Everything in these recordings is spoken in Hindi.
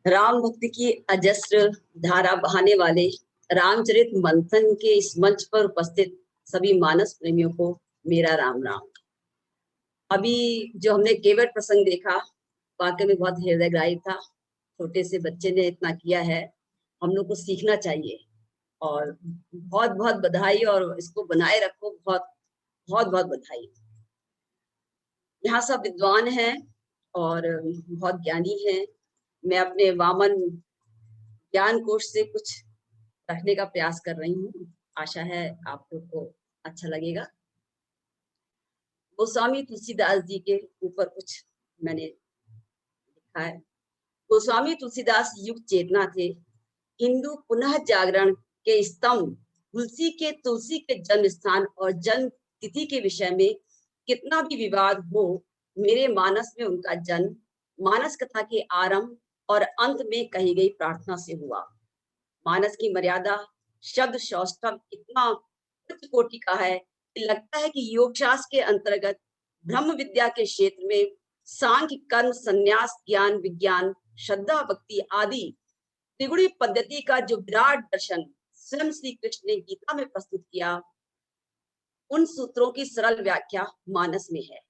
राम भक्ति की अजस्र धारा बहाने वाले रामचरित मंथन के इस मंच पर उपस्थित सभी मानस प्रेमियों को मेरा राम राम। अभी जो हमने केवट प्रसंग देखा, वाकई में बहुत हृदयग्राही था। छोटे से बच्चे ने इतना किया है, हम लोग को सीखना चाहिए। और बहुत बहुत बधाई, और इसको बनाए रखो। बहुत बहुत बहुत बधाई। यहाँ सब विद्वान हैं और बहुत ज्ञानी हैं। मैं अपने वामन ज्ञान कोश से कुछ रखने का प्रयास कर रही हूँ। आशा है आप लोग को अच्छा लगेगा। गोस्वामी तुलसीदास जी के ऊपर कुछ मैंने लिखा है। गोस्वामी तुलसीदास युग चेतना थे, हिंदू पुनः जागरण के स्तंभ। तुलसी के जन्म स्थान और जन्म तिथि के विषय में कितना भी विवाद हो, मेरे मानस में उनका जन्म मानस कथा के आरंभ और अंत में कही गई प्रार्थना से हुआ। मानस की मर्यादा शब्द सौष्ठव इतना उच्च कोटि का है कि लगता है कि योग शास्त्र के अंतर्गत ब्रह्म विद्या के क्षेत्र में सांख्य कर्म संन्यास ज्ञान विज्ञान श्रद्धा भक्ति आदि त्रिगुणी पद्धति का जो विराट दर्शन स्वयं श्री कृष्ण ने गीता में प्रस्तुत किया, उन सूत्रों की सरल व्याख्या मानस में है।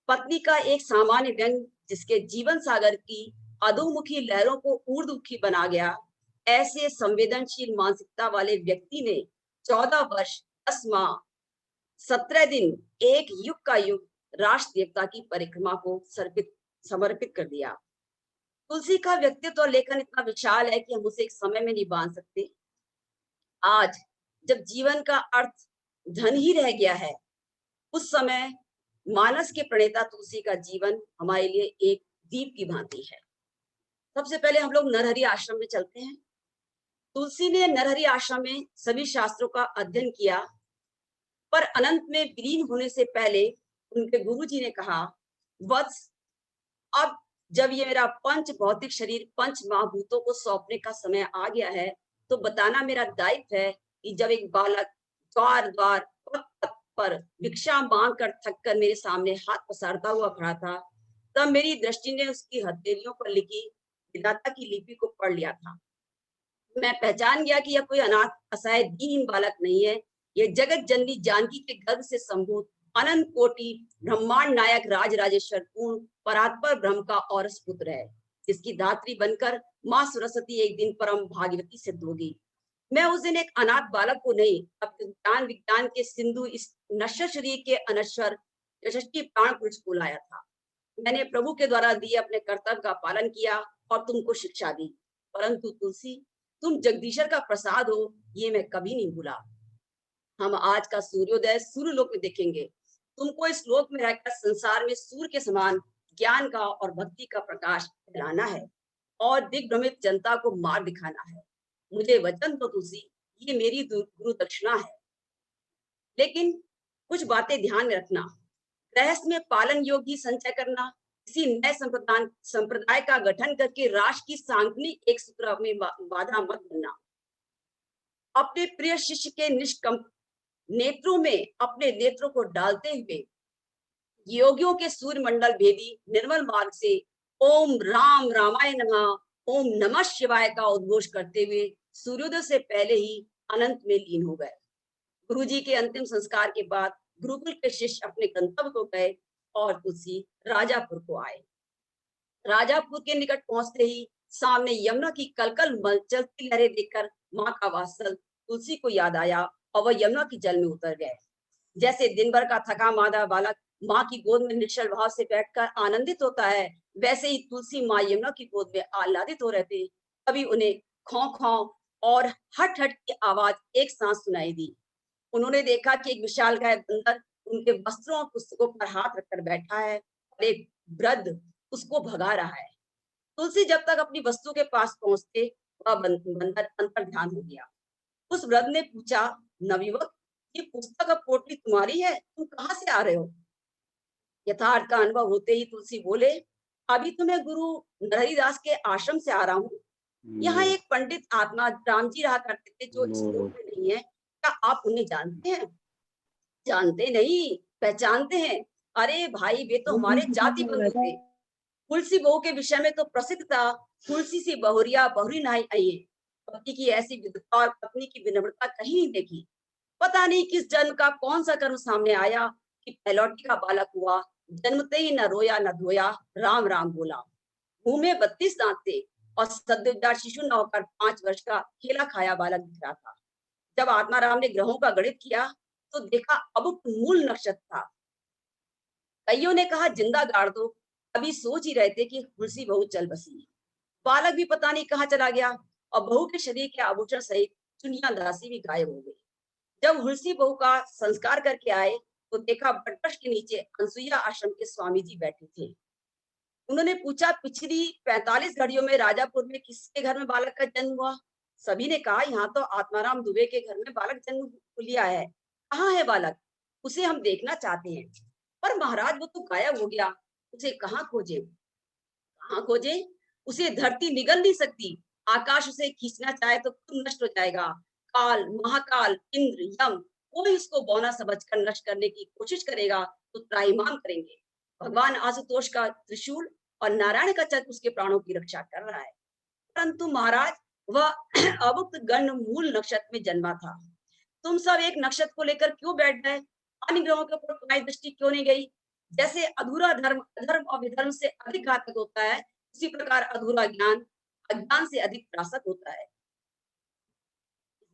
पत्नी का एक सामान्य व्यंग जिसके जीवन सागर की अधोमुखी लहरों को ऊर्ध्वमुखी बना गया, ऐसे संवेदनशील मानसिकता वाले व्यक्ति ने 14 वर्ष 10 माह 17 दिन एक युग का युग राष्ट्र देवता की परिक्रमा को समर्पित कर दिया। तुलसी का व्यक्तित्व और लेखन इतना विशाल है कि हम उसे एक समय में नहीं बांध सकते। आज जब जीवन का अर्थ धन ही रह गया है, उस समय मानस के प्रणेता तुलसी का जीवन हमारे लिए एक दीप की भांति है। सबसे पहले हम लोग नरहरि आश्रम में चलते हैं। तुलसी ने नरहरि आश्रम में सभी शास्त्रों का अध्ययन किया, पर अनंत में विलीन होने से पहले उनके गुरुजी ने कहा, वत्स, अब जब ये मेरा पंच भौतिक शरीर पंच महाभूतों को सौंपने का समय आ गया है, तो बताना मेरा दायित्व है कि जब एक बालक द्वार द्वार पथ पर भिक्षा मांग कर थक कर मेरे सामने हाथ पसारता हुआ खड़ा था, तब मेरी दृष्टि ने उसकी हथेलियों पर लिखी विधाता की लिपि को पढ़ लिया था। मैं पहचान गया कि यह कोई अनाथ असहाय दीनहीन बालक नहीं है, यह जगत जननी जानकी के गर्भ से संभूत अनंत कोटि ब्रह्मांड नायक राज राजेश्वर पूर्ण परात्पर ब्रह्म का औरस पुत्र है, जिसकी धात्री बनकर माँ सरस्वती एक दिन परम भागीरथी सिद्ध होगी। मैं उस दिन एक अनाथ बालक को नहीं, अपने ज्ञान विज्ञान के सिंधु इस नश्वर शरीर के अनश्वर यशस्वी प्राण पुरुष को लाया था। मैंने प्रभु के द्वारा दिए अपने कर्तव्य का पालन किया और तुमको शिक्षा दी, परंतु तुलसी, तुम जगदीश्वर का प्रसाद हो, ये मैं कभी नहीं भूला। हम आज का सूर्योदय सूर्यलोक में देखेंगे। तुमको इस लोक में रहकर संसार में सूर्य के समान ज्ञान का और भक्ति का प्रकाश फैलाना है और दिग्भ्रमित जनता को मार्ग दिखाना है। मुझे वचन दो तुलसी, ये मेरी गुरु दक्षिणा है। लेकिन कुछ बातें ध्यान में रखना। गृहस्थ में पालन योग्य संचय करना, किसी नए संप्रदाय का गठन करके राष्ट्र की सांगठनिक एक सूत्र में बाधा मत बनना। अपने प्रिय शिष्य के निष्कंप नेत्रों में अपने नेत्रों को डालते हुए योगियों के सूर्य मंडल भेदी निर्मल मार्ग से ओम राम रामाय नमः, ओम नमः शिवाय का उद्घोष करते हुए सूर्योदय से पहले ही अनंत में लीन हो गए। गुरुजी के अंतिम संस्कार के बाद गुरुकुल के शिष्य अपने गंतव्य को गए और तुलसी राजापुर को आए। राजापुर के निकट पहुंचते ही सामने यमुना की कलकल चलती लहरें देखकर माँ का वात्सल तुलसी को याद आया और वह यमुना की जल में उतर गए। जैसे दिन भर का थका मादा बालक माँ की गोद में निश्चल भाव से बैठकर आनंदित होता है, वैसे ही तुलसी माँ यमुना की गोद में आह्लादित हो रहे थे। तभी उन्हें खौं खौं और हट हट की आवाज एक साथ सुनाई दी। उन्होंने देखा कि एक विशालकाय बंदर उनके वस्त्रों और पुस्तकों पर हाथ रखकर बैठा है और एक वृद्ध उसको भगा रहा है। तुलसी जब तक अपनी वस्तु के पास पहुंचते, वह बंदर अंतर ध्यान हो गया। उस वृद्ध ने पूछा, नवयुवक, ये पुस्तक और पोटली तुम्हारी है, तुम कहाँ से आ रहे हो? यथार्थ का अनुभव होते ही तुलसी बोले, अभी तो मैं गुरु नरहरिदास के आश्रम से आ रहा हूँ। यहाँ एक पंडित आत्मा राम जी रहा करते थे, जो इस लोक में नहीं है। क्या आप उन्हें जानते हैं? जानते नहीं, पहचानते हैं। अरे भाई, वे तो हमारे जाति बंधु थे। तुलसी बहू के विषय में तो प्रसिद्ध था, तुलसी सी बहुरिया बहुरी नाई आई। पति की ऐसी विद्वता और पत्नी की विनम्रता कहीं नहीं देखी। पता नहीं किस जन्म का कौन सा कर्म सामने आया कि पहलौठी का बालक हुआ। जन्मते ही न रोया न धोया, राम राम बोला। मुंह में 32 दांत थे और सद्योजात शिशु न होकर 5 वर्ष का केला खाया बालक दिख रहा था। जब आत्माराम ने ग्रहों का गणित किया तो देखा अबुक्त मूल नक्षत्र था। कईयों ने कहा जिंदा गाड़ दो, अभी सोच ही रहे थे कि हुलसी बहू चल बसी। बालक भी पता नहीं कहाँ चला गया और बहू के शरीर के आभूषण सहित चुनिया दासी भी गायब हो गई। जब हुलसी बहू का संस्कार करके आए तो देखा बटवृक्ष के नीचे अनसुईया आश्रम के स्वामी जी बैठे थे। उन्होंने पूछा, पिछली 45 घड़ियों में राजापुर में किसके घर में बालक का जन्म हुआ? सभी ने कहा, यहाँ तो आत्माराम दुबे के घर में बालक जन्म लिया है। कहाँ है बालक? उसे हम देखना चाहते हैं। पर महाराज वो तो गायब हो गया, उसे कहाँ खोजे? कहाँ खोजे? उसे धरती निगल नहीं सकती, आकाश उसे खींचना चाहे तो खुद नष्ट हो जाएगा। काल, महाकाल, इंद्र, यम कोई उसको बौना समझकर नष्ट करने की कोशिश करेगा तो त्राहिमाम करेंगे। भगवान आशुतोष का त्रिशूल और नारायण का चक्र उसके प्राणों की रक्षा कर रहा है। परंतु महाराज वह अभुक्त गण मूल नक्षत्र में जन्मा था। तुम सब एक नक्षत्र को लेकर क्यों बैठ गए? अन्य ग्रहों के ऊपर तुम्हारी दृष्टि क्यों नहीं गई? जैसे अधूरा धर्म अधर्म और विधर्म से अधिक घातक होता है, उसी प्रकार अधूरा ज्ञान अज्ञान से अधिक त्रासक होता है।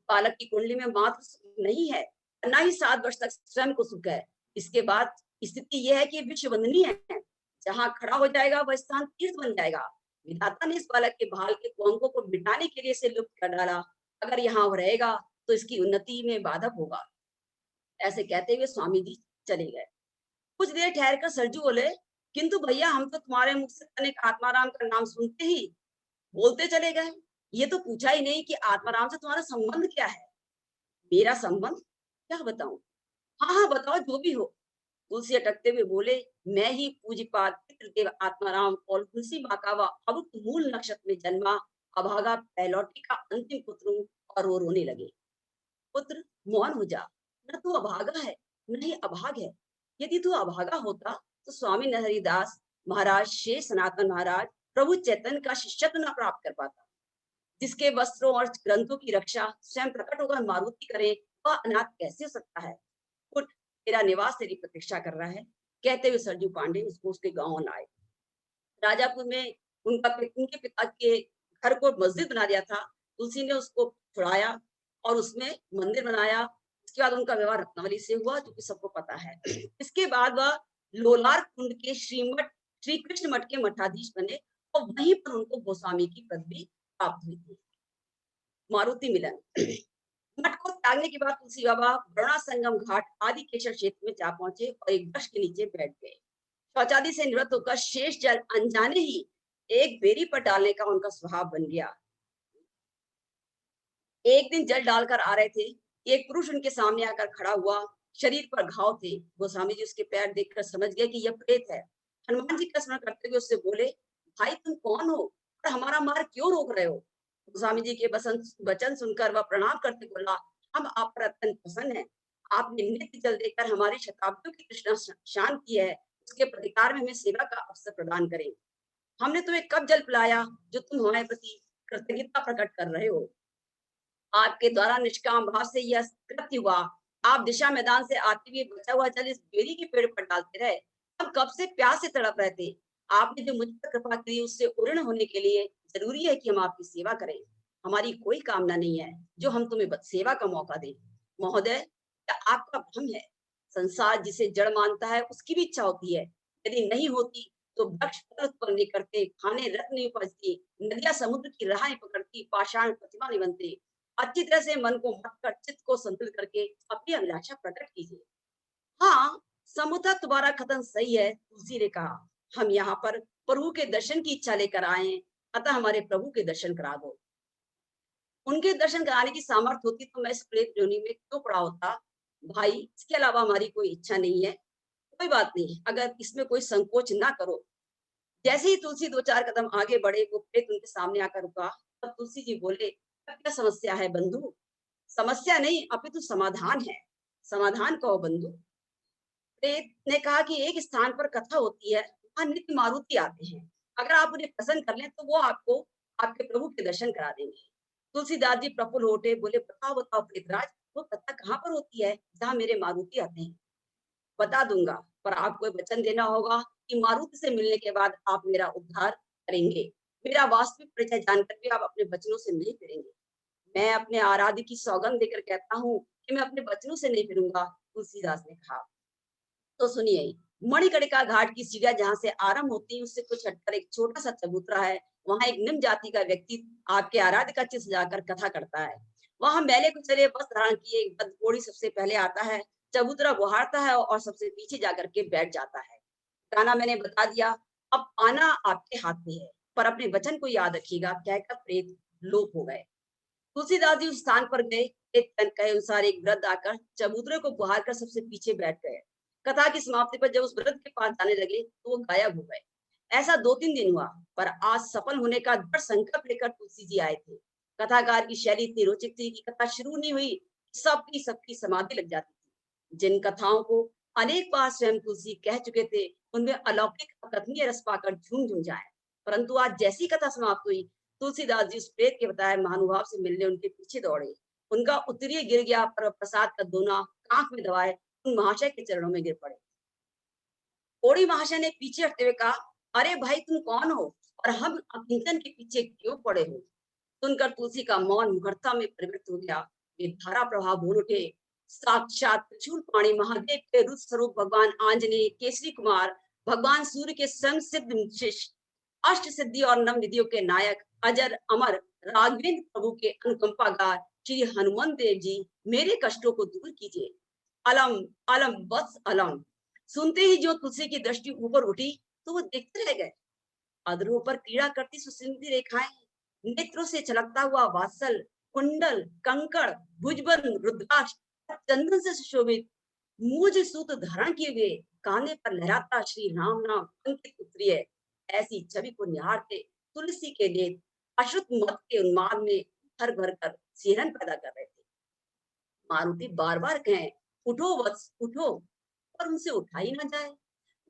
बालक की कुंडली में मात्र सुख नहीं है, न ही 7 वर्ष तक स्वयं को सुख है। इसके बाद स्थिति यह है कि विश्व वंदनीय है। जहां खड़ा हो जाएगा वह स्थान तीर्थ बन जाएगा। विधाता ने इस बालक के भाल के कुअंकों को मिटाने के लिए इसे लुप्त कर डाला। अगर यहाँ वो रहेगा तो इसकी उन्नति में बाधक होगा। ऐसे कहते हुए स्वामी जी चले गए। कुछ देर ठहर कर सरजू बोले, किंतु भैया हम तो तुम्हारे मुख से तनिक आत्माराम का नाम सुनते ही बोलते चले गए। ये तो पूछा ही नहीं कि आत्माराम से तुम्हारा संबंध क्या है? मेरा संबंध क्या बताऊं? हाँ हाँ बताओ, जो भी हो। तुलसी अटकते हुए बोले, मैं ही पूज्यपाद पितृदेव आत्माराम और तुलसी माँ का वह अवुक्त मूल नक्षत्र में जन्मा अभागा पहलौठी का अंतिम पुत्र हूँ। और वो रोने लगे। पुत्र मौन हो जा, न तू अभागा है न ही अभाग है। यदि तू अभागा होता तो स्वामी नरहरिदास महाराज शेष सनातन महाराज प्रभु चैतन्य का शिष्यत्व न प्राप्त कर पाता। जिसके वस्त्रों और ग्रंथों की रक्षा स्वयं प्रकट होकर मारुति करे, वह अनाथ कैसे हो सकता है? उठ, तेरा निवास तेरी प्रतीक्षा कर रहा है। कहते हुए सरजू पांडे उसको उसके गांव लाए। राजापुर में उनके पिता के घर को मस्जिद बना दिया था। तुलसी ने उसको छुड़ाया और उसमें मंदिर बनाया। इसके बाद उनका विवाह रत्नावली से हुआ, जो कि सबको पता है। इसके बाद वह लोलार कुंड के श्री कृष्ण मठ के मठाधीश बने और वहीं पर उनको गोस्वामी की पदवी प्राप्त हुई थी। मारुति मिलन मठ को त्यागने के बाद तुलसी बाबा वरुणा संगम घाट आदि केशर क्षेत्र में जा पहुंचे और एक वृक्ष के नीचे बैठ गए। शौचादि से निवृत्त होकर शेष जल अनजाने ही एक बेरी पर डालने का उनका स्वभाव बन गया। एक दिन जल डालकर आ रहे थे, एक पुरुष उनके सामने आकर खड़ा हुआ। शरीर पर घाव थे। गोस्वामी जी उसके पैर देखकर समझ गए कि यह प्रेत है। हनुमान जी का स्मरण करते हुए उससे बोले, भाई तुम कौन हो और हमारा मार्ग क्यों रोक रहे हो? गोस्वामी जी के वचन सुनकर वह प्रणाम करते बोला, हम आप पर अत्यंत प्रसन्न है। आपने नित्य जल देकर हमारी शताब्दियों की तृष्णा शांत की है। उसके प्रतिकार में हमें सेवा का अवसर प्रदान करें। हमने तुम्हें कब जल पिलाया जो तुम हमारे प्रति कृतज्ञता प्रकट कर रहे हो? आपके द्वारा निष्काम भाव से यह कृत्य हुआ। आप दिशा मैदान से आते हुए बचा हुआ जल इस बेरी के पेड़ पर डालते रहे। हम कब से प्यास से तड़प रहे थे। आपने जो मुझ पर कृपा की उससे उऋण होने के लिए जरूरी है कि हम आपकी सेवा करें। हमारी कोई कामना नहीं है जो हम तुम्हें सेवा का मौका दें। महोदय, क्या आपका भ्रम है? संसार जिसे जड़ मानता है उसकी भी इच्छा होती है। यदि नहीं होती तो वृक्ष फल उत्पन्न नहीं करते, खाने रत्न नहीं उपजती, नदियां समुद्र की राह नहीं पकड़ती, पाषाण प्रतिमा नहीं बनते। अच्छी तरह से मन को मत कर चित्त को संतुलित करके अपनी अभिलाषा प्रकट कीजिए। हाँ, समुद्र तुम्हारा कथन सही है, तुलसी ने कहा। हम यहाँ पर प्रभु के दर्शन की इच्छा लेकर आए हैं, अतः हमारे प्रभु के दर्शन करा दो। उनके दर्शन कराने की सामर्थ्य होती तो मैं इस प्रेत योनि में क्यों पड़ा होता? भाई, इसके अलावा हमारी कोई इच्छा नहीं है। कोई बात नहीं, अगर इसमें कोई संकोच ना करो। जैसे ही तुलसी 2-4 कदम आगे बढ़े, वो प्रेत उनके सामने आकर रुका। तब तुलसी जी बोले, अब क्या समस्या है बंधु? समस्या नहीं, अपितु समाधान है। समाधान कहो बंधु। प्रेत ने कहा कि एक स्थान पर कथा होती है, वहां नित्य मारुति आते हैं। अगर आप उन्हें पसंद कर लें तो वो आपको आपके प्रभु के दर्शन करा देंगे। तुलसीदास जी प्रफुल्ल हो उठे, बोले बताओ बताओ प्रीतराज, वो कथा कहाँ पर होती है जहाँ मेरे मारुति आते हैं? बता दूंगा, पर आपको ये वचन देना होगा कि मारुति से मिलने के बाद आप मेरा उद्धार करेंगे। मेरा वास्तविक परिचय जानकर भी आप अपने वचनों से नहीं फिरेंगे। मैं अपने आराध्य की सौगंध देकर कहता हूँ कि मैं अपने वचनों से नहीं फिरूंगा, तुलसीदास ने कहा। तो सुनिए, मणिकर्णिका घाट की सीढ़ियां जहाँ से आरंभ होती है उससे कुछ हटकर एक छोटा सा चबूतरा है। वहां एक निम्न जाति का व्यक्ति आपके आराध्य का चित्र सजाकर कथा करता है। वहां मैले कुचले वस्त्र धारण किए एक बदकोड़ी सबसे पहले आता है, चबूतरा गुहारता है और सबसे पीछे जाकर के बैठ जाता है। गाना मैंने बता दिया, अब आना आपके हाथ में है, पर अपने वचन को याद रखिएगा, कहकर प्रेत लोप हो गए। तुलसीदास जी उस स्थान पर गए, एक कहे अनुसार एक वृद्ध आकर चबूतरे को गुहार कर सबसे पीछे बैठ गए। कथा की समाप्ति पर जब उस वृद्ध के पास जाने लगे तो वो गायब हो गए। ऐसा 2-3 दिन हुआ, पर आज सफल होने का दृढ़ संकल्प लेकर तुलसी जी आए थे। कथाकार की शैली इतनी रोचक थी कि कथा शुरू नहीं हुई, सबकी सबकी समाधि लग जाती थी। जिन कथाओं को अनेक बार स्वयं तुलसी कह चुके थे, उनमें अलौकिक अकथनीय रस पाकर झूम झूम जाए। परंतु आज जैसी कथा समाप्त हुई, तुलसीदास जी उस प्रेत के बताए महानुभाव से मिलने उनके पीछे दौड़े। उनका उत्तरीय गिर गया, पर प्रसाद का दोना कांख में दबाए उन महाशय के चरणों में गिर पड़े। कोड़ी महाशय ने पीछे हटते हुए कहा, अरे भाई तुम कौन हो और हम अकिंचन के पीछे क्यों पड़े हो? सुनकर तुलसी का मौन मुखरता में परिवर्तित हो गया। वे धारा प्रवाह बोल उठे, साक्षात त्रिशूल पाणी महादेव के रुद्र स्वरूप भगवान आंजनेय, केसरी कुमार, भगवान सूर्य के संग सिद्ध शिष्य, अष्ट सिद्धि और नव निधियों के नायक, अजर अमर राघवेंद्र प्रभु के अनुकंपागार श्री हनुमान देव जी, मेरे कष्टों को दूर कीजिए। अलम अलम बस अलम। सुनते ही जो तुलसी की दृष्टि ऊपर उठी तो वो देखते रह गए। अधरों पर पीड़ा करती सुसिंदी रेखाएं, नेत्रों से छलकता हुआ वात्सल, कुंडल, कंकड़, भुजबंद, रुद्राक्ष, चंदन से सुशोभित मूज सूत धारण किए हुए, कांधे पर लहराता श्री राम नाम अंकित उत्तरीय, ऐसी छवि को निहारते तुलसी के नेत्र अश्रुत मत के उन्माद में भर भर कर सिहरन पैदा कर रहे थे। मारुति बार बार कहें, उठो वत्स उठो, पर उनसे उठा ही ना जाए।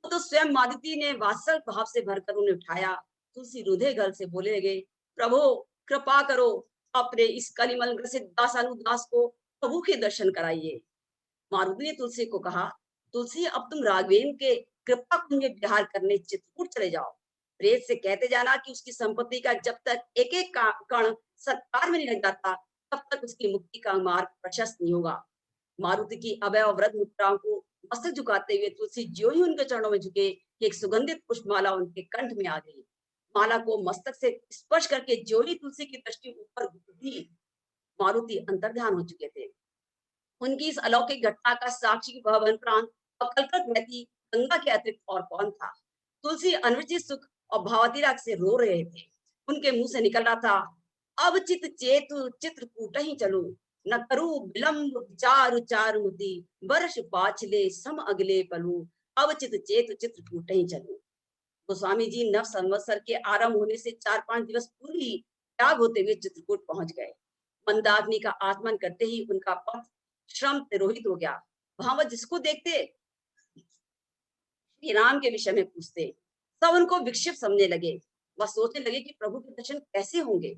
तो स्वयं मारुति ने वात्सल भाव से भरकर उन्हें उठाया। तुलसी रुधे गल से बोले लगे, प्रभु कृपा करो, अपने इस कलिमल ग्रसित दासानुदास को प्रभु के दर्शन कराइए। मारुति ने तुलसी को कहा, तुलसी अब तुम राघवेंद्र के कृपा कुंज में विहार करने चित्रकूट चले जाओ। प्रेत से कहते जाना कि उसकी संपत्ति का जब तक एक एक कण सत्कार में नहीं लग जाता, तब तक उसकी मुक्ति का मार्ग प्रशस्त नहीं होगा। मारुति की अभय और वृद्ध मुद्राओं को मस्तक झुकाते हुए तुलसी ज्यों ही उनके चरणों में झुके कि एक सुगंधित पुष्पमाला उनके कंठ में आ गई। माला को मस्तक से स्पर्श करके ज्यों ही तुलसी की दृष्टि ऊपर उठी, मारुति अंतर्ध्यान हो चुके थे। उनकी इस अलौकिक घटना का साक्षी वह वन प्रांत और कलकत बहती गंगा के अतिरिक्त और कौन था? तुलसी अनिर्जित सुख और भावातिराग से रो रहे थे। उनके मुंह से निकल रहा था, अब चित चेतु चित्रकूट ही चलूं, न करूं विलंब विचारु चारुमति, वर्ष पाछले सम अगले पलूं, अब चित चेतु चित्रकूट ही चलूं। गोस्वामी जी नव संवत्सर के आरंभ होने से 4-5 दिवस पूर्व ही त्याग होते हुए चित्रकूट पहुंच गए। मंदाग्नि का आगमन करते ही उनका पथ श्रम तिरोहित हो गया। वहां वह जिसको देखते श्री राम के विषय में पूछते, सब उनको विक्षिप्त समझने लगे। वह सोचने लगे कि प्रभु के दर्शन कैसे होंगे,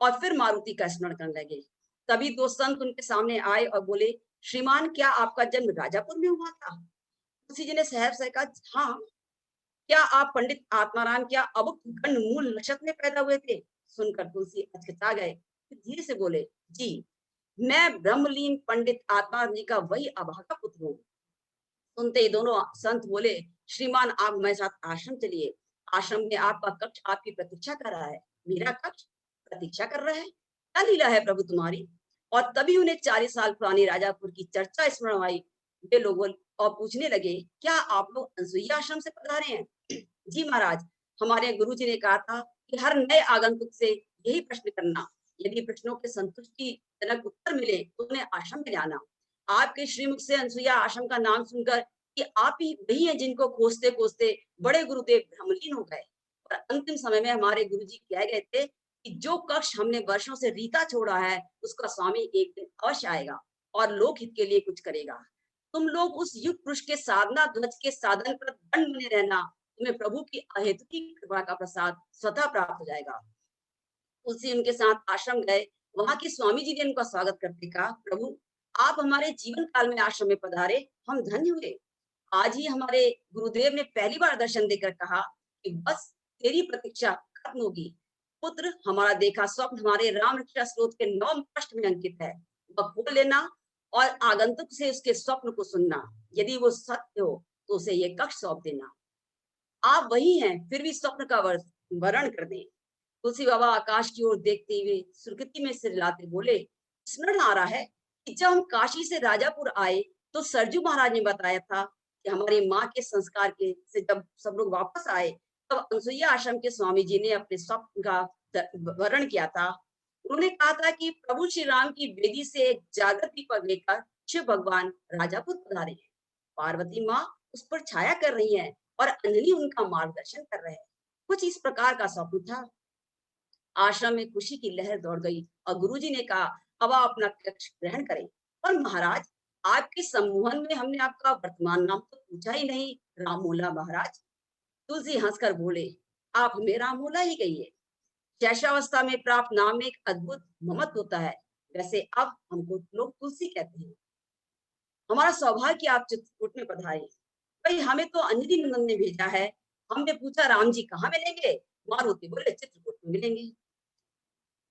और फिर मारुति का स्मरण करने लगे। तभी दो संत उनके सामने आए और बोले, श्रीमान क्या आपका जन्म राजापुर में हुआ था? तुलसी जी ने सहज से कहा, हाँ। क्या आप पंडित आत्माराम क्या अबुक गण मूल नक्षत्र में पैदा हुए थे? सुनकर तुलसी अचकचा गए, फिर धीरे से बोले, जी मैं ब्रह्मलीन पंडित आत्माराम जी का वही अभागा पुत्र हूँ। सुनते ही दोनों संत बोले, श्रीमान आप हमारे साथ आश्रम चलिए, आश्रम में आपका कक्ष आपकी प्रतीक्षा कर रहा है। मेरा कक्ष प्रतीक्षा कर रहा है? क्या लीला है प्रभु तुम्हारी? और तभी उन्हें 40 साल पुरानी राजापुर की चर्चा स्मरण आई। वे लोग और पूछने लगे, क्या आप लोग अनसुईया आश्रम से पधारे हैं? जी महाराज, हमारे गुरु जी ने कहा था कि हर नए आगंतुक से यही प्रश्न करना, यदि प्रश्नों के संतुष्टि जनक उत्तर मिले तो उन्हें आश्रम में जाना। आपके श्रीमुख से अनसुईया आश्रम का नाम सुनकर कि आप ही वही हैं जिनको खोजते खोजते बड़े गुरुदेव भ्रमलीन हो गए। और अंतिम समय में हमारे गुरु जी कह गए थे कि जो कक्ष हमने वर्षों से रीता छोड़ा है, उसका स्वामी एक दिन अवश्य आएगा और लोकहित के लिए कुछ करेगा। तुम लोग उस युग पुरुष के साधना ध्वज के साधन पर दंड बने रहना, तुम्हें प्रभु की अहेतुकी कृपा का प्रसाद स्वतः प्राप्त हो जाएगा। तुलसी उनके साथ आश्रम गए। वहां के स्वामी जी ने उनका स्वागत करते कहा, प्रभु आप हमारे जीवन काल में आश्रम में पधारे, हम धन्य हुए। आज ही हमारे गुरुदेव ने पहली बार दर्शन देकर कहा कि बस तेरी प्रतीक्षा खत्म होगी। पुत्र, हमारा देखा स्वप्न हमारे राम रक्षा स्रोत के 9 पृष्ठ में अंकित है। वह खोल लेना और आगंतुक से उसके स्वप्न को सुनना। यदि वो सत्य हो तो उसे ये कक्ष सौंप देना। आप वही हैं, फिर भी स्वप्न का वर्ण कर दें। तुलसी बाबा आकाश की ओर देखते हुए सुर्खती में सिर हिलाते बोले, स्मरण आ रहा है कि जब हम काशी से राजापुर आए तो सरजू महाराज ने बताया था कि हमारी माँ के संस्कार के से जब सब लोग वापस आए तब अनसुईया आश्रम के स्वामी जी ने अपने स्वप्न का वर्णन किया था। उन्होंने कहा था कि प्रभु श्री राम की वेदी से एक जागृत दीपक लेकर शिव भगवान राजापुर पधारे हैं। पार्वती माँ उस पर छाया कर रही है और अंजलि उनका मार्गदर्शन कर रहे हैं। कुछ इस प्रकार का स्वप्न था। आश्रम में खुशी की लहर दौड़ गई और गुरुजी ने कहा, अब आप अपना कक्ष ग्रहण करें। और महाराज, आपके सम्मोहन में हमने आपका वर्तमान नाम तो पूछा ही नहीं, राममूला महाराज। तुलसी हंसकर बोले, आप हमें राममूला ही कहिए। शैशवावस्था में प्राप्त नाम में एक अद्भुत ममत्व होता है, वैसे अब हमको लोग तुलसी कहते हैं। हमारा सौभाग्य कि आप चित्रकूट में पधारे। भाई, हमें तो अंजलि नंदन ने भेजा है। हमने पूछा, राम जी कहाँ मिलेंगे? मारुति बोले, चित्रकूट में मिलेंगे।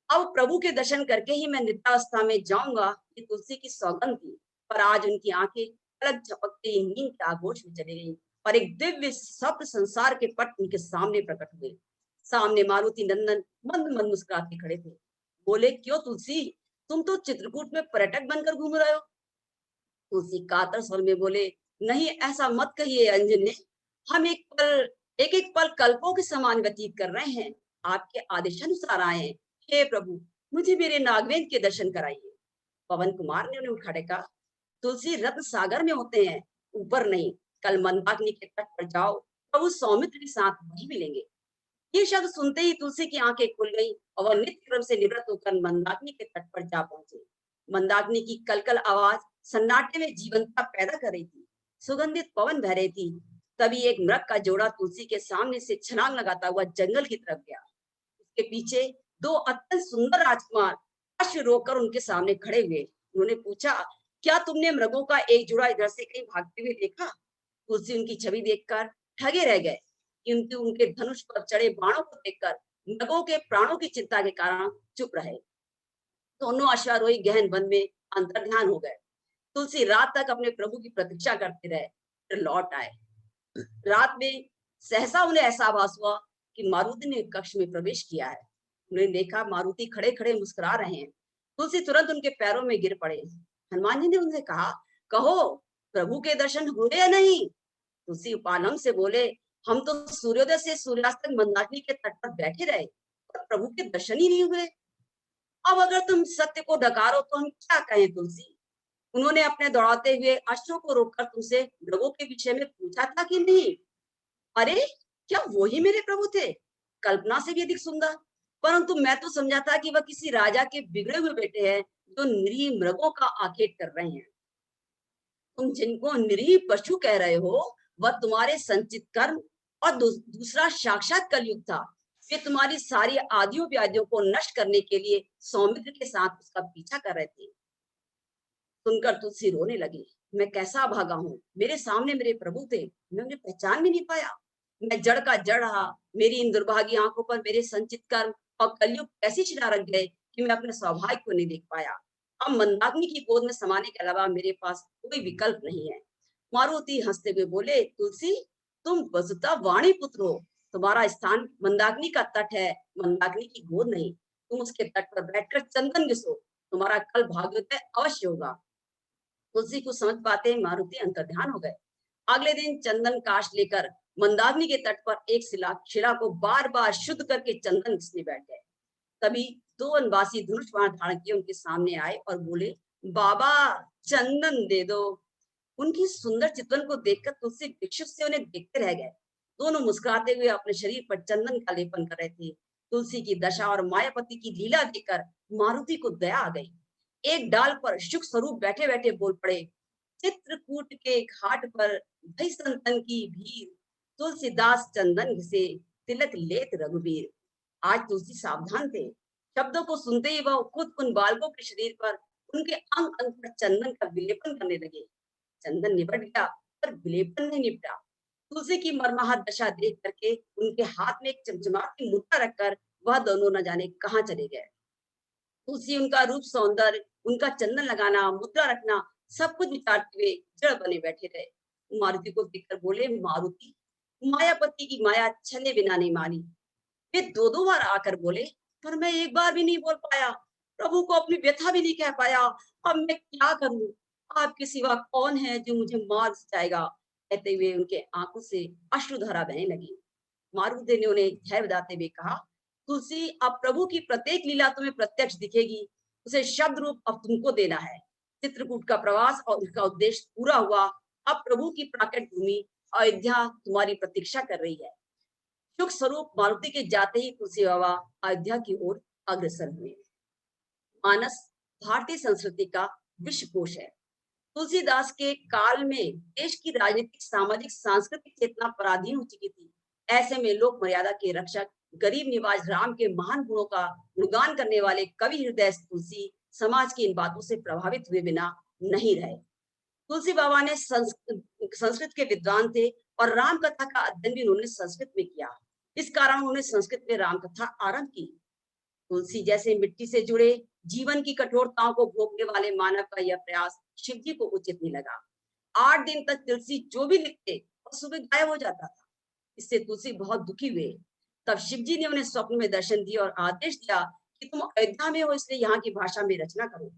अब प्रभु के दर्शन करके ही मैं निद्रावस्था में जाऊंगा, ये तुलसी की सौगंध थी। पर आज उनकी आंखें पलक झपकते ही नींद के आगोश में चली गई और एक दिव्य सप्त संसार के पट उनके सामने प्रकट हुए। सामने मारुति नंदन मंद मंद मुस्कुराते खड़े थे। बोले, क्यों तुलसी, तुम तो चित्रकूट में पर्यटक बनकर घूम रहे हो? तुलसी कातर स्वर में बोले, नहीं ऐसा मत कहिए अंजने, हम एक एक पल कल्पों के समान व्यतीत कर रहे हैं। आपके आदेशानुसार आए हैं। हे प्रभु, मुझे मेरे नागवेद के दर्शन कराइए। पवन कुमार ने उन्हें उठा के कहा, तुलसी रत्न सागर में होते हैं, ऊपर नहीं। कल मंदाकिनी के तट पर जाओ, प्रभु सौमित्र के साथ वहीं मिलेंगे। ये शब्द सुनते ही तुलसी की आंखें खुल गई और वह नित्य क्रम से निवृत्त होकर मंदाकिनी के तट पर जा पहुंचे। मंदाकिनी की कलकल आवाज सन्नाटे में जीवंतता पैदा कर रही थी। सुगंधित पवन बह रही थी। तभी एक मृग का जोड़ा तुलसी के सामने से छलांग लगाता हुआ जंगल की तरफ गया। उसके पीछे 2 अत्यंत सुंदर राजकुमार अश्व रोककर उनके सामने खड़े हुए। उन्होंने पूछा, क्या तुमने मृगों का एक जोड़ा इधर से कहीं भागते हुए देखा? तुलसी उनकी छवि देखकर ठगे रह गए, किंतु उनके धनुष पर चढ़े बाणों को देखकर मृगों के प्राणों की चिंता के कारण चुप रहे। दोनों अश्वारोही गहन वन में अंतर्ध्यान हो गए। तुलसी रात तक अपने प्रभु की प्रतीक्षा करते रहे, फिर लौट आए। रात में सहसा उन्हें ऐसा आभास हुआ कि मारुति ने कक्ष में प्रवेश किया है। उन्हें देखा मारुति खड़े खड़े मुस्कुरा रहे हैं। तुलसी तुरंत उनके पैरों में गिर पड़े। हनुमान जी ने उनसे कहा, कहो प्रभु के दर्शन हुए या नहीं? तुलसी उपालम से बोले, हम तो सूर्योदय से सूर्यास्त तक मंदाकिनी के तट पर बैठे रहे, पर प्रभु के दर्शन ही नहीं हुए। अब अगर तुम सत्य को ढकारो तो हम क्या कहें तुलसी? उन्होंने अपने दौड़ाते हुए अश्व को रोककर तुमसे मृगों के विषय में पूछा था कि नहीं? अरे, क्या वो ही मेरे प्रभु थे? कल्पना से भी अधिक सुंदर। परंतु मैं तो समझा था कि वह किसी राजा के बिगड़े हुए बेटे हैं, जो निरीह मृगों का आखेट कर रहे हैं। तुम जिनको निरीह पशु कह रहे हो, वह तुम्हारे संचित कर्म और दूसरा साक्षात कलयुग था। वे तुम्हारी सारी आदियों व्याधियों को नष्ट करने के लिए सौमित्र के साथ उसका पीछा कर रहे थे। सुनकर तुलसी रोने लगी। मैं कैसा भागा हूँ, मेरे सामने मेरे प्रभु थे, मैं उन्हें पहचान भी नहीं पाया। मैं जड़ का जड़ रहा। मेरी इन दुर्भागी आंखों पर मेरे संचित कर्म और कलयुग ऐसी छिड़ा रख गए कि मैं अपने सौभाग्य को नहीं देख पाया। अब मंदाकिनी की गोद में समाने के अलावा मेरे पास कोई विकल्प नहीं है। मारुति हंसते हुए बोले, तुलसी तुम वसुता वाणी पुत्र हो। तुम्हारा स्थान मंदाकिनी का तट है, मंदाकिनी की गोद नहीं। तुम उसके तट पर बैठकर चंदन घिसो, तुम्हारा कल भाग्योदय अवश्य होगा। तुलसी को समझ पाते ही मारुति अंतर्ध्यान हो गए। अगले दिन चंदन काश लेकर मंदाकिनी के तट पर एक शिला को बार बार शुद्ध करके चंदन घिसने बैठ गए। तभी 2 वनवासी धनुष बाण धारण किए उनके सामने आए और बोले, बाबा चंदन दे दो। उनकी सुंदर चितवन को देखकर तुलसी भिक्षुक से उन्हें देखते रह गए। दोनों मुस्कुराते हुए अपने शरीर पर चंदन का लेपन कर रहे थे। तुलसी की दशा और मायापति की लीला देखकर मारुति को दया आ गई। एक डाल पर शुक स्वरूप बैठे बैठे बोल पड़े, चित्रकूट के घाट पर भई संतन की भीड़, तुलसीदास चंदन घिसे तिलक लेत रघुवीर। आज तुलसी सावधान थे। शब्दों को सुनते ही वह खुद उन बालकों के शरीर पर, उनके अंग अंग पर चंदन का विलेपन करने लगे। चंदन निबट गया पर विलेपन नहीं निपटा। तुलसी की मर्माहत दशा देख करके उनके हाथ में एक चमचमाती मुद्रा रखकर वह दोनों न जाने कहाँ चले गए। तुलसी उनका रूप सौंदर्य, उनका चंदन लगाना, मुद्रा रखना, सब कुछ विचारते हुए जड़ बने बैठे रहे। मारुति को देखकर बोले, मारुति, मायापति की माया छले बिना नहीं मानी। वे दो दो बार आकर बोले, पर मैं एक बार भी नहीं बोल पाया, प्रभु को अपनी व्यथा भी नहीं कह पाया। अब मैं क्या करूं? आपके सिवा कौन है जो मुझे मार जाएगा? कहते हुए उनके आंखों से अश्रुधारा बहने लगी। मारुति ने उन्हें धैर्य बताते हुए कहा, तुलसी, अब प्रभु की प्रत्येक लीला तुम्हें प्रत्यक्ष दिखेगी। उसे शब्द रूप अब तुमको देना है। चित्रकूट का प्रवास और उसका उद्देश्य पूरा हुआ। अब प्रभु की प्राकट भूमि अयोध्या तुम्हारी प्रतीक्षा कर रही है। सुख स्वरूप मारुति के जाते ही तुलसी बाबा अयोध्या की ओर अग्रसर हुए। मानस भारतीय संस्कृति का विश्वकोश है। तुलसीदास के काल में देश की राजनीतिक, सामाजिक, सांस्कृतिक चेतना पराधीन हो चुकी थी। ऐसे में लोक मर्यादा के रक्षक, गरीब निवाज राम के महान गुणों का गुणगान करने वाले कवि हृदय तुलसी समाज की इन बातों से प्रभावित हुए बिना नहीं रहे। तुलसी बाबा ने संस्कृत के विद्वान थे और राम कथा का अध्ययन भी उन्होंने संस्कृत में किया। इस कारण उन्होंने संस्कृत में राम कथा आरंभ की। तुलसी जैसे मिट्टी से जुड़े, जीवन की कठोरताओं को भोगने वाले मानव का यह प्रयास शिव जी को उचित नहीं लगा। 8 दिन तक तुलसी जो भी लिखते और सुबह गायब हो जाता था। इससे तुलसी बहुत दुखी हुए। तब शिव जी ने उन्हें स्वप्न में दर्शन दिया और आदेश दिया कि तुम अयोध्या में हो, इसलिए यहाँ की भाषा में रचना करो।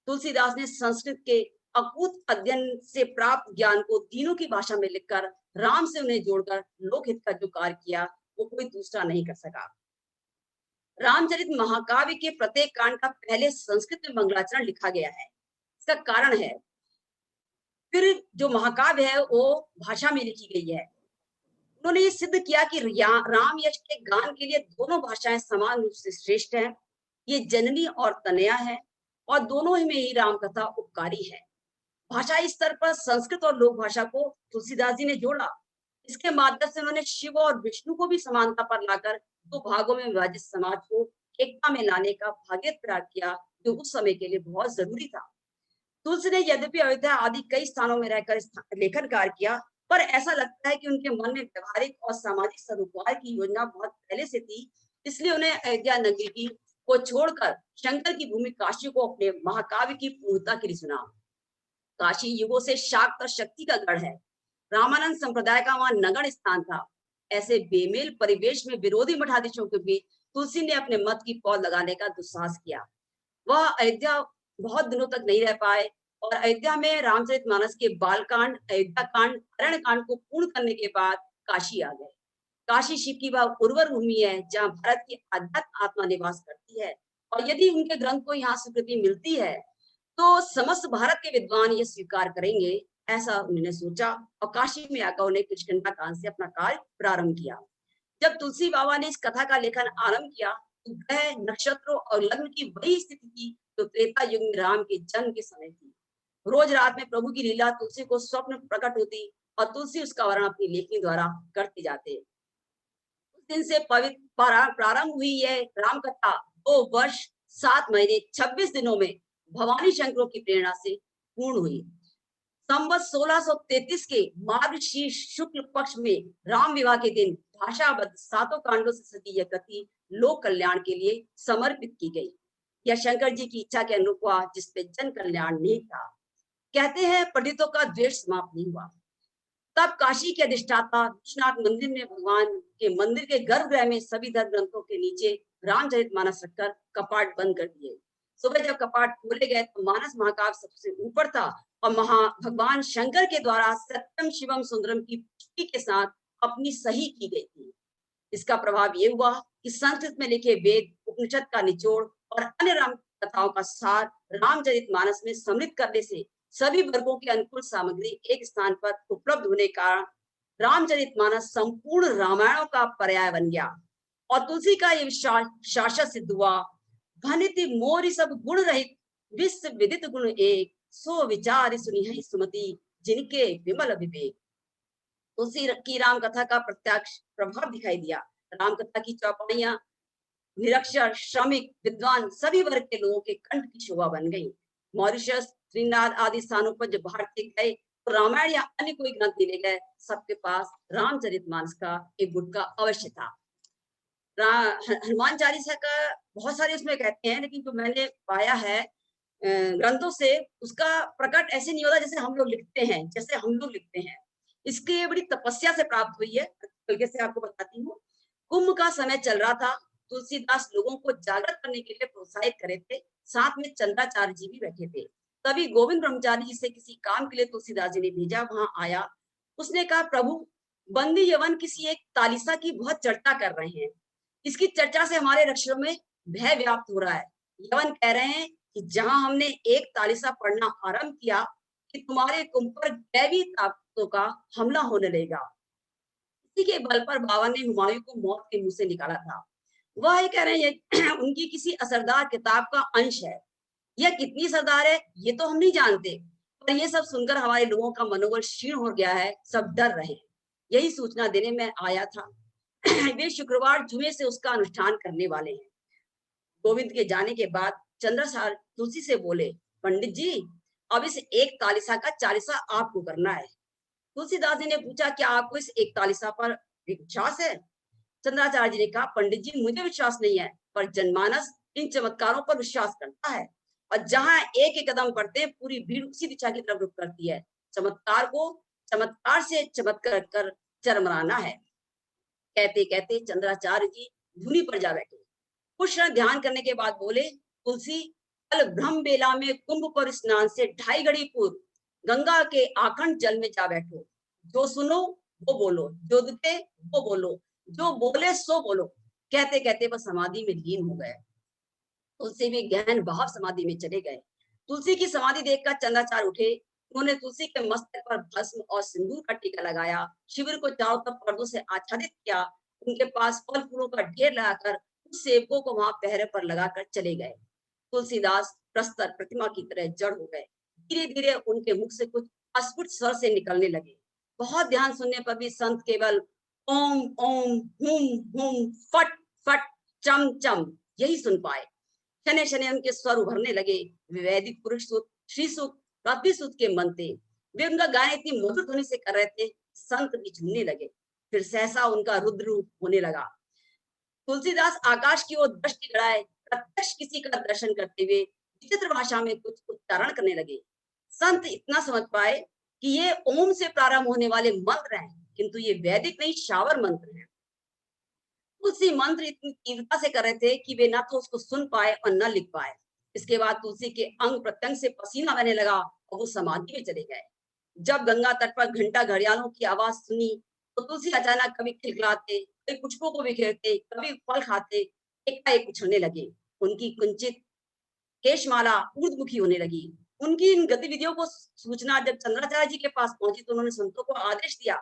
तुलसीदास ने संस्कृत के अकूत अध्ययन से प्राप्त ज्ञान को तीनों की भाषा में लिखकर राम से उन्हें जोड़कर लोकहित का जो कार्य किया, वो कोई दूसरा नहीं कर सका। रामचरित महाकाव्य के प्रत्येक कांड का पहले संस्कृत में मंगलाचरण लिखा गया है। इसका कारण है, फिर जो महाकाव्य है वो भाषा में लिखी गई है। उन्होंने ये सिद्ध किया कि राम यश के गान के लिए दोनों भाषाएं समान रूप से श्रेष्ठ हैं। ये जननी और तनया है और दोनों ही में ही राम कथा उपकारी है। भाषाई स्तर पर संस्कृत और लोक भाषा को तुलसीदास जी ने जोड़ा। इसके माध्यम से उन्होंने शिव और विष्णु को भी समानता पर लाकर दो भागों में विभाजित समाज को एकता में लाने का भागीरथ प्रयास किया, जो उस समय के लिए बहुत जरूरी था। तुलसी ने यद्यपि अयोध्या आदि कई स्थानों में रहकर लेखन कार्य किया, पर ऐसा लगता है कि उनके मन में व्यवहारिक और सामाजिक सरोकार की योजना बहुत पहले से थी। इसलिए उन्हें अयोध्या नगरी की को छोड़कर शंकर की भूमि काशी को अपने महाकाव्य की पूर्णता के लिए चुना। काशी युगों से शाक्त और शक्ति का गढ़ है। रामानंद संप्रदाय का वहां नगण स्थान था। ऐसे बेमेल परिवेश में विरोधी मठाधीशों के बीच तुलसी ने अपने मत की पौध लगाने का दुस्साहस किया। वह अयोध्या बहुत दिनों तक नहीं रह पाए और अयोध्या में रामचरितमानस के बालकांड, अयोध्या कांड, अरण्य कांड को पूर्ण करने के बाद काशी आ गए। काशी शिव की वह उर्वर भूमि है जहाँ भारत की आध्यात्म आत्मा निवास करती है, और यदि उनके ग्रंथ को यहाँ स्वीकृति मिलती है तो समस्त भारत के विद्वान ये स्वीकार करेंगे, ऐसा उन्होंने सोचा और काशी में आकर उन्हें किष्किंधा कांड से अपना कार्य प्रारंभ किया। जब तुलसी बाबा ने इस कथा का लेखन आरंभ किया तो ग्रह, नक्षत्रों और लग्न की वही स्थिति थी जो त्रेता युग में राम के जन्म के समय थी। रोज रात में प्रभु की लीला तुलसी को स्वप्न प्रकट होती और तुलसी उसका वर्णन अपनी लेखनी द्वारा करते जाते। उस दिन से पवित्र प्रारंभ हुई यह राम कथा 2 वर्ष 7 महीने 26 दिनों में भवानी शंकरों की प्रेरणा से पूर्ण हुई। संवत 1633 के मार्गशीर्ष शुक्ल पक्ष में राम विवाह के दिन भाषाबद्ध 7 कांडों से सजी यह कृति लोक कल्याण के लिए समर्पित की गई। यह शंकर जी की इच्छा के अनुरूप हुआ, जिसपे जन कल्याण नहीं था। कहते हैं पंडितों का द्वेष समाप्त नहीं हुआ। तब काशी के अधिष्ठाता विश्वनाथ मंदिर ने भगवान के मंदिर के गर्भगृह में सभी धर्म ग्रंथों के नीचे रामचरितमानस रखकर कपाट बंद कर दिए। सुबह जब कपाट खोले गए तो मानस महाकाव्य सबसे ऊपर था और भगवान शंकर के द्वारा सत्यम शिवम सुंदरम की पुष्टि के साथ अपनी सही की गई थी। इसका प्रभाव ये हुआ कि संस्कृत में लिखे वेद, उपनिषद का निचोड़ और अन्य राम कथाओं का सार रामचरितमानस में सम्मिलित करने से सभी वर्गों की अनुकूल सामग्री एक स्थान पर उपलब्ध होने का रामचरितमानस संपूर्ण रामायणों का पर्याय बन गया और तुलसी का ये शाश्वत सिद्ध हुआ। भनिति मोरि सब गुण रहित, विश्व विदित गुण एक, सो विचार सुनिहि सुमति, जिनके विमल विवेक। तुलसी की राम कथा का प्रत्यक्ष प्रभाव दिखाई दिया। राम कथा की चौपाइयां निरक्षर, श्रमिक, विद्वान सभी वर्ग के लोगों के कंठ की शोभा बन गई। मॉरिशस, त्रिनाद आदि स्थानों पर जब भारतीय गए तो रामायण या अन्य कोई ग्रंथ ले गए, सबके पास रामचरितमानस का एक गुटका अवश्य था। हनुमान चालीसा का बहुत सारे उसमें कहते हैं, लेकिन जो मैंने पाया है ग्रंथों से, उसका प्रकट ऐसे नहीं होता जैसे हम लोग लिखते हैं, जैसे हम लोग लिखते हैं। इसकी बड़ी तपस्या से प्राप्त हुई है। हल्के से आपको बताती हूँ। कुंभ का समय चल रहा था। तुलसीदास लोगों को जागृत करने के लिए प्रोत्साहित करे थे। साथ में चंद्राचार्य जी भी बैठे थे। तभी गोविंद ब्रह्मचारी जी से किसी काम के लिए तुलसीदास जी ने भेजा। वहां आया, उसने कहा, प्रभु, बंदी यवन किसी एक तालिसा की बहुत चर्चा कर रहे हैं। इसकी चर्चा से हमारे रक्षों में भय व्याप्त हो रहा है। यवन कह रहे हैं कि जहां हमने एक तालिसा पढ़ना आरंभ किया कि तुम्हारे कुंभ पर दैवी ताकतों का हमला होने लगेगा। इसी के बल पर बाबा ने हुमायूं को मौत के मुंह से निकाला था। वह ये कह रहे हैं उनकी किसी असरदार किताब का अंश है। यह कितनी असरदार है ये तो हम नहीं जानते, पर ये सब सुनकर हमारे लोगों का मनोबल क्षीण हो गया है। सब डर रहे हैं। यही सूचना देने में आया था। वे शुक्रवार जुमे से उसका अनुष्ठान करने वाले हैं। गोविंद के जाने के बाद चंद्रसार तुलसी से बोले, पंडित जी, अब इस एक तालिसा का चालीसा आपको करना है। तुलसीदास जी ने पूछा, क्या आपको इस एक तालिसा पर विश्वास है? चंद्राचार्य जी ने कहा, पंडित जी, मुझे विश्वास नहीं है, पर जनमानस इन चमत्कारों पर विश्वास करता है। और जहां एक एक कदम पड़ते हैं, पूरी भीड़ उसी दिशा की तरफ रुख करती है। चमत्कार को चमत्कार से चमत्कार कर चरमराना है। कहते कहते चंद्राचार्य जी धुनी पर जा बैठे। कुछ क्षण ध्यान करने के बाद बोले, तुलसी, कल ब्रह्म बेला में कुंभ पर स्नान से 2.5 घड़ी पूर्व गंगा के आखंड जल में जा बैठो। जो सुनो वो बोलो, जो दिखे वो बोलो, जो बोले सो बोलो। कहते कहते वह समाधि में लीन हो गए। तुलसी भी गहन भाव समाधि में चले गए। तुलसी की समाधि देखकर चंद्राचार्य उठे। उन्होंने तुलसी के मस्तक पर भस्म और सिंदूर का टीका लगाया। शिविर को चारों तरफ पर्दों से आच्छादित किया। उनके पास फल फूलों का ढेर लगाकर उस सेवकों को वहां पहरे पर लगाकर चले गए। तुलसीदास प्रस्तर प्रतिमा की तरह जड़ हो गए। धीरे धीरे उनके मुख से कुछ अस्फुट स्वर से निकलने लगे। बहुत ध्यान सुनने पर भी संत केवल ओम ओम हुम हुम फट फट चम चम यही सुन पाए। शने शने उनके स्वर उभरने लगे। वे वैदिक पुरुष सूत, श्री सूत, प्राथमिक सूत के मन थे। वे उनका गायन इतनी मधुर ध्वनि से कर रहे थे, संत भी झूमने लगे। फिर सहसा उनका रुद्र रूप होने लगा। तुलसीदास आकाश की ओर दृष्टि गड़ाए प्रत्यक्ष किसी का दर्शन करते हुए विचित्र भाषा में कुछ उच्चारण करने लगे। संत इतना समझ पाए कि ये ओम से प्रारंभ होने वाले मंत्र हैं, किंतु ये वैदिक नहीं, शावर मंत्र हैं। तुलसी मंत्र इतनी तीव्रता से कर रहे थे कि वे ना तो उसको सुन पाए और न लिख पाए। इसके बाद तुलसी के अंग प्रत्यंग से पसीना बहने लगा और वो समाधि में चले गए। जब गंगा तट पर घंटा घड़ियालों की आवाज सुनी तो तुलसी अचानक कभी खिलखिलाते, कभी पुष्पों को बिखेरते, कभी फल खाते, एकाएक उछलने लगे। उनकी कुंचित केशमाला ऊर्ध्वमुखी होने लगी। उनकी इन गतिविधियों को सूचना जब चंद्राचार्य जी के पास पहुंची तो उन्होंने संतों को आदेश दिया,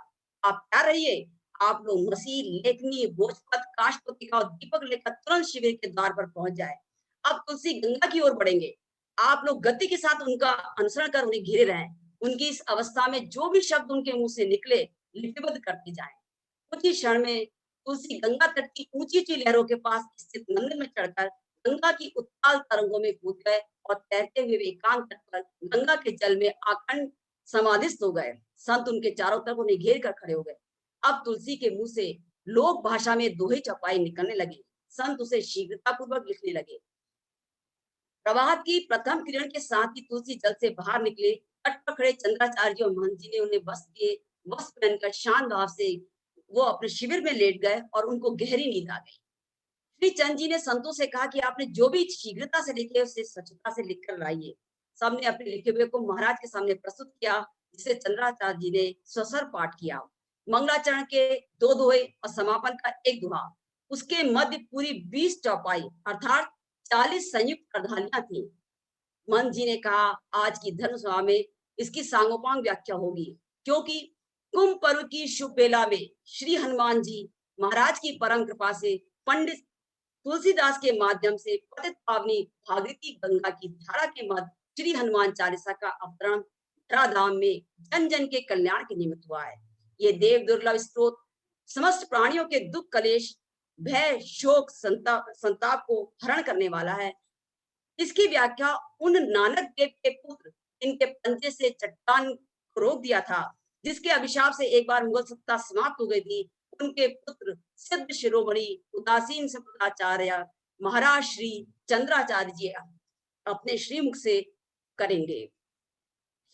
आप क्या रहिए, आप लोग मसीह, लेखनी, भोजपत्र, काशपत्रिका और दीपक लेकर तुरंत शिविर के द्वार पर पहुंच जाए। अब तुलसी गंगा की ओर बढ़ेंगे। आप लोग गति के साथ उनका अनुसरण कर उन्हें घेरे रहें। उनकी इस अवस्था में जो भी शब्द उनके मुंह से निकले लिपिबद्ध करते जाएं। कुछ ही क्षण में तुलसी गंगा तट की ऊंची ऊंची लहरों के पास स्थित मंदिर में चढ़कर गंगा की उत्ताल तरंगों में कूद गए और तैरते हुए एकांत तट पर गंगा के जल में आखंड समाधिस्थ हो गए। संत उनके चारों तरफ उन्हें घेर कर खड़े हो गए। अब तुलसी के मुंह से लोक भाषा में दोहे चौपाई निकलने लगी। संत उसे शीघ्रता पूर्वक लिखने लगे। प्रभात की प्रथम किरण के साथ ही तुलसी जल से बाहर निकले। तट पर खड़े चंद्राचार्य और महंत जी ने उन्हें वस्त्र दिए। वस्त्र पहनकर शांत भाव से वो अपने शिविर में लेट गए और उनको गहरी नींद आ गई। श्री चंद जी ने संतों से कहा कि आपने जो भी शीघ्रता से लिखे उसे स्वच्छता से लिख कर लाइए। सबने अपने लिखे हुए को महाराज के सामने प्रस्तुत किया, जिसे चंद्राचार्य जी ने स्वसर पाठ किया। मंगलाचरण के 2 दोहे और समापन का 1 दोहा, उसके मध्य पूरी 20 चौपाई अर्थात 40 संयुक्त करधालियां थी। मन जी ने कहा, आज की धर्म सभा में इसकी सांगोपांग व्याख्या होगी, क्योंकि कुंभ पर्व की शुभ बेला में श्री हनुमान जी महाराज की परम कृपा से पंडित तुलसीदास के माध्यम से पतित पावनी भागीरथी गंगा की धारा के मध्य श्री हनुमान चालीसा का अवतरण धराधाम में जन जन के कल्याण के निमित्त हुआ है। ये देव दुर्लभ स्रोत समस्त प्राणियों के दुख कलेश भय शोक संताप को हरण करने वाला है। इसकी व्याख्या उन नानक देव के पुत्र इनके पंजे से चट्टान को रोक दिया था, जिसके अभिशाप से एक बार मुगल सत्ता समाप्त हो गई थी, उनके पुत्र सिद्ध शिरोमणि उदासीन संप्रदाचार्य महाराज श्री चंद्राचार्य जी अपने श्रीमुख से करेंगे।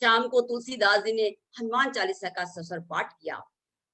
शाम को तुलसीदास जी ने हनुमान चालीसा का ससुर पाठ किया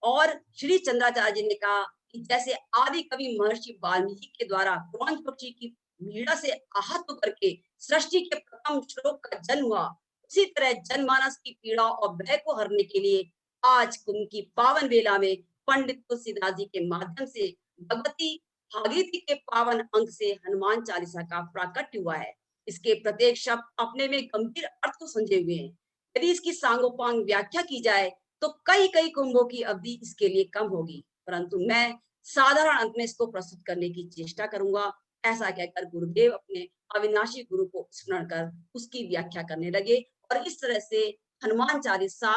और श्री चंद्राचार्य जी ने कहा कि जैसे आदि कवि महर्षि वाल्मीकि के द्वारा क्रौंच पक्षी की पीड़ा से आहत होकर के सृष्टि के प्रथम श्लोक का जन्म हुआ, उसी तरह जनमानस की पीड़ा और भय को हरने के लिए आज कुंभ की पावन बेला में पंडित तुलसीदास जी के माध्यम से भगवती भागीरथी के पावन अंक से हनुमान चालीसा का प्राकट्य हुआ है। इसके प्रत्येक शब्द अपने में गंभीर अर्थ को संजोए हुए हैं। यदि इसकी सांगोपांग व्याख्या की जाए तो कई कई कुंभों की अवधि इसके लिए कम होगी, परंतु मैं साधारण अंत में इसको प्रस्तुत करने की चेष्टा करूंगा। ऐसा कहकर गुरुदेव अपने अविनाशी गुरु को स्मरण कर उसकी व्याख्या करने लगे और इस तरह से हनुमान चालीसा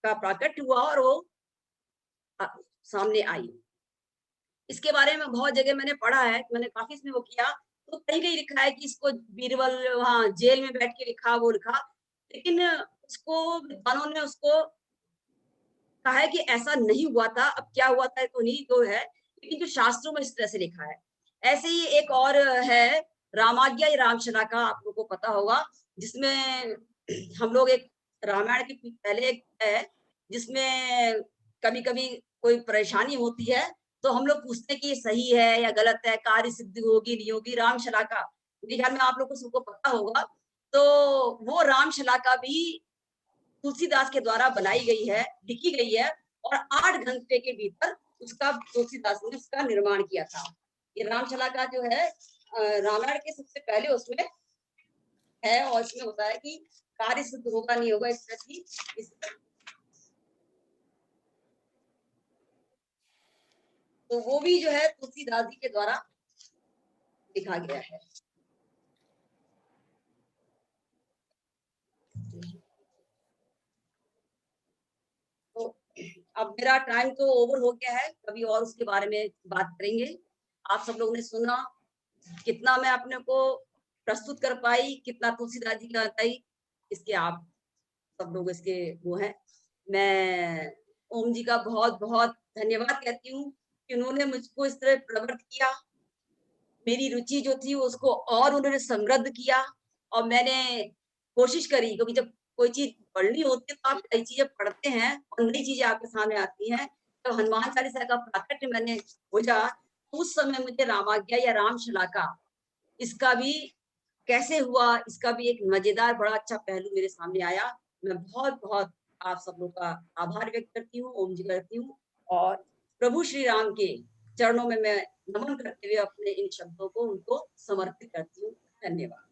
का प्राकट्य हुआ और वो सामने आई। इसके बारे में बहुत जगह मैंने पढ़ा है, मैंने काफी इसमें वो किया, तो कहीं कहीं लिखा है कि इसको बीरबल वहां जेल में बैठ के लिखा, वो लिखा, लेकिन उसको विद्वानों ने उसको कहा है कि ऐसा नहीं हुआ था। अब क्या हुआ था तो नहीं तो है, लेकिन जो शास्त्रों में इस तरह से लिखा है। ऐसे ही एक और है रामाज्ञा या रामशला का, आप लोगों को पता होगा, जिसमें हम लोग एक रामायण के पहले एक है जिसमें कभी कभी कोई परेशानी होती है तो हम लोग पूछते हैं कि ये सही है या गलत है, कार्य सिद्धि होगी नहीं होगी। रामशला का मेरे ख्याल में आप लोग को सबको पता होगा। तो वो रामशला का भी तुलसीदास के द्वारा बनाई गई है, लिखी गई है और 8 घंटे के भीतर उसका तुलसीदास ने उसका निर्माण किया था। ये रामशला का जो है रामायण के सबसे पहले उसमें है और इसमें होता है कि कार्य सिद्ध होगा नहीं होगा इस तरह की तो वो भी जो है तुलसीदास जी के द्वारा लिखा गया है। तो अब मेरा टाइम तो ओवर हो गया है, कभी और उसके बारे में बात करेंगे। आप सब लोगों ने सुना, कितना मैं अपने को प्रस्तुत कर पाई, कितना तुलसीदास जी का बताई, इसके आप सब लोग इसके वो हैं। मैं ओम जी का बहुत बहुत धन्यवाद कहती हूँ कि उन्होंने मुझको इस तरह प्रवृत्त किया, मेरी रुचि जो थी उसको और उन्होंने समृद्ध किया और मैंने कोशिश करी, क्योंकि जब कोई चीज पढ़नी होती है तो आप कई चीजें पढ़ते हैं और नई चीजें आपके सामने आती हैं। तो हनुमान चालीसा का प्राकट्य मैंने खोजा, उस समय मुझे रामाज्ञा या रामशला का इसका भी कैसे हुआ, इसका भी एक मजेदार बड़ा अच्छा पहलू मेरे सामने आया। मैं बहुत बहुत आप सब लोग का आभार व्यक्त करती हूँ, ओम जी करती हूँ और प्रभु श्री राम के चरणों में मैं नमन करते हुए अपने इन शब्दों को उनको समर्पित करती हूँ। धन्यवाद।